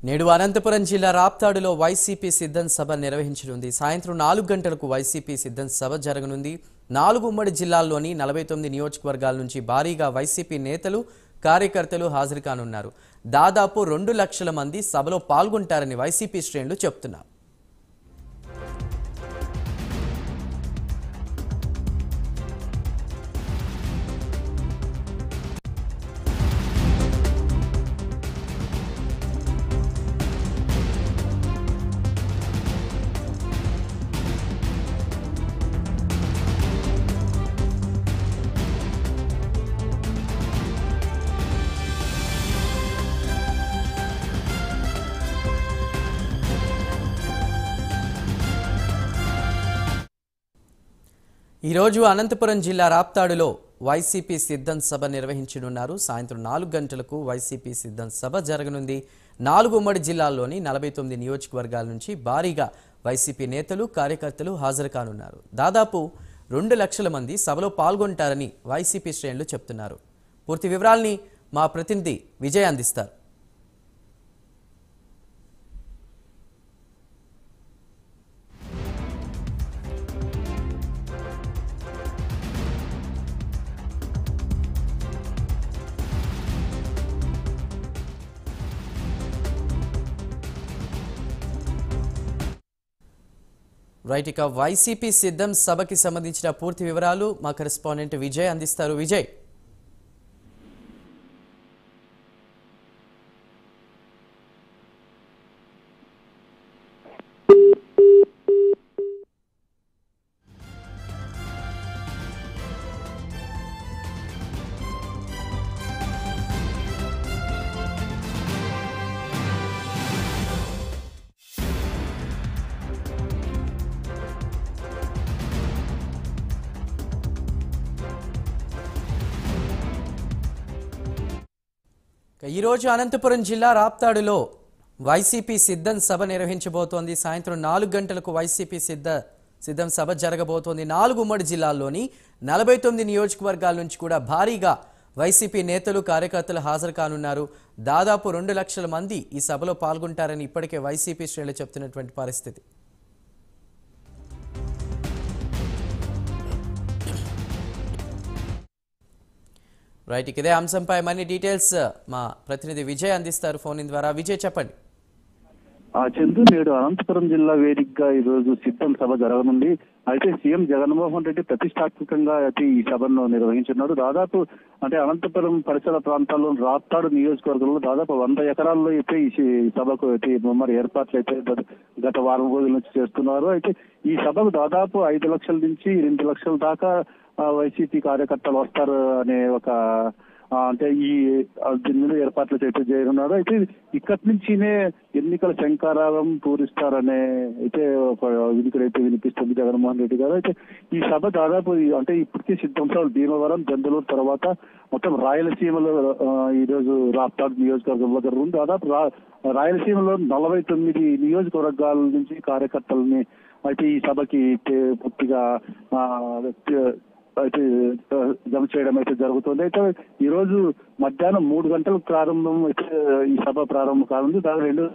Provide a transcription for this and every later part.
నేడు అనంతపురం జిల్లా రాప్తాడులో వైసీపీ సిద్ధం సభ నిర్వహించనుంది. సాయంత్రం 4 గంటలకు వైసీపీ సిద్ధం సభ జరగనుంది. 4 ఉమ్మడి జిల్లాల్లోని 49 నియోజకవర్గాల నుంచి భారీగా వైసీపీ నేతలు, కార్యకర్తలు హాజరు కానున్నారు. దాదాపు 2 లక్షల మంది సభలో పాల్గొంటారని వైసీపీ శ్రేణులు చెబుతున్నారు. ఈ రోజు అనంతపురం జిల్లా రాప్తాడులో వైసీపీ సిద్ధం సభ నిర్వహించనున్నారు. సాయంత్రం 4 గంటలకు వైసీపీ సిద్ధం సభ జరగనుంది. 4 ఉమ్మడి జిల్లాల్లోని 49 నియోజకవర్గాల నుంచి భారీగా వైసీపీ నేతలు, కార్యకర్తలు హాజరు కానున్నారు. దాదాపు 2 లక్షల మంది సభలో పాల్గొంటారని వైసీపీ శ్రేణులు చెబుతున్నారు. పూర్తి వివరాల్ని మా ప్రతినిధి విజయ్ అందిస్తారు. రైట్, ఇక వైసీపీ సిద్ధం సభకి సంబంధించిన పూర్తి వివరాలు మా కరెస్పాండెంట్ విజయ్ అందిస్తారు. విజయ్, ఈరోజు అనంతపురం జిల్లా రాప్తాడులో వైసీపీ సిద్ధం సభ నిర్వహించబోతోంది. సాయంత్రం 4 గంటలకు వైసీపీ సిద్ధం సభ జరగబోతోంది. 4 ఉమ్మడి జిల్లాల్లోని 49 నియోజకవర్గాల నుంచి కూడా భారీగా వైసీపీ నేతలు, కార్యకర్తలు హాజరు కానున్నారు. దాదాపు 2 లక్షల మంది ఈ సభలో పాల్గొంటారని ఇప్పటికే వైసీపీ శ్రేణులు చెప్తున్నటువంటి పరిస్థితి. రైట్, ఇదే అంశంపై మరిన్ని డీటెయిల్స్ మా ప్రతినిధి విజయ్ అందిస్తారు ఫోన్ ద్వారా. విజయ్, చెప్పండి. చందు, నేడు అనంతపురం జిల్లా వేదికగా ఈ రోజు సిద్ధం సభ జరగనుంది. అయితే సీఎం జగన్మోహన్ రెడ్డి ప్రతిష్టాత్మకంగా అయితే ఈ సభను నిర్వహించున్నారు. దాదాపు అనంతపురం పరిసర ప్రాంతాల్లో రాప్తాడు నియోజకవర్గంలో దాదాపు 100 ఎకరాల్లో అయితే ఈ సభకు అయితే ముమ్మడి ఏర్పాట్లు అయితే గత వారం రోజుల నుంచి చేస్తున్నారు. అయితే ఈ సభకు దాదాపు 5 లక్షల నుంచి 2 లక్షల దాకా వైసీపీ కార్యకర్తలు వస్తారు అనే ఒక దీని మీద ఏర్పాట్లు అయితే చేయనున్నారు. అయితే ఇక్కడి నుంచినే ఎన్నికల శంకారావం పూరిస్తారనే అయితే ఒక వినికిడైతే వినిపిస్తుంది జగన్మోహన్ రెడ్డి గారు. అయితే ఈ సభ దాదాపు ఇప్పటికీ సిద్ధం సభ భీమవరం, జందలూరు తర్వాత మొత్తం రాయలసీమలో ఈ రోజు రాప్తాడు నియోజకవర్గంలో జరుగుతుంది. దాదాపు రాయలసీమలో 49 నియోజకవర్గాల నుంచి కార్యకర్తలని అయితే ఈ సభకి పూర్తిగా అయితే జమ చేయడం అయితే జరుగుతుంది. అయితే ఈ రోజు మధ్యాహ్నం 3 గంటలకు ప్రారంభం అయితే ఈ సభ ప్రారంభం కానుంది. దాని 2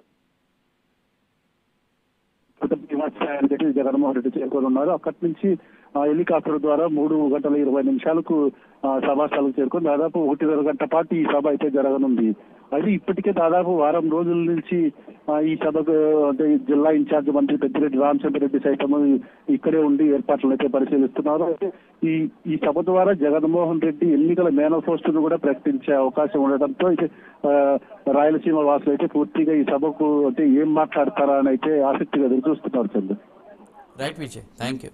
జగన్మోహన్ రెడ్డి చేరుకొని ఉన్నారు. అక్కడి నుంచి హెలికాప్టర్ ద్వారా 3:20 సభాస్థలకు చేరుకొని దాదాపు 1.5 గంట పాటు ఈ సభ అయితే జరగనుంది. అది ఇప్పటికే దాదాపు వారం రోజుల నుంచి ఈ సభకు జిల్లా ఇన్ఛార్జ్ మంత్రి పెద్దిరెడ్డి రామచంద్రరెడ్డి సైతం ఇక్కడే ఉండి ఏర్పాట్లను అయితే పరిశీలిస్తున్నారు. అయితే ఈ సభ ద్వారా జగన్మోహన్ రెడ్డి ఎన్నికల మేనిఫెస్టోను కూడా ప్రకటించే అవకాశం ఉండడంతో అయితే రాయలసీమ వాసులు అయితే పూర్తిగా ఈ సభకు ఏం మాట్లాడతారా అని అయితే ఆసక్తిగా ఎదురు చూస్తున్నారు. Chandra. Right Vijay, thank you.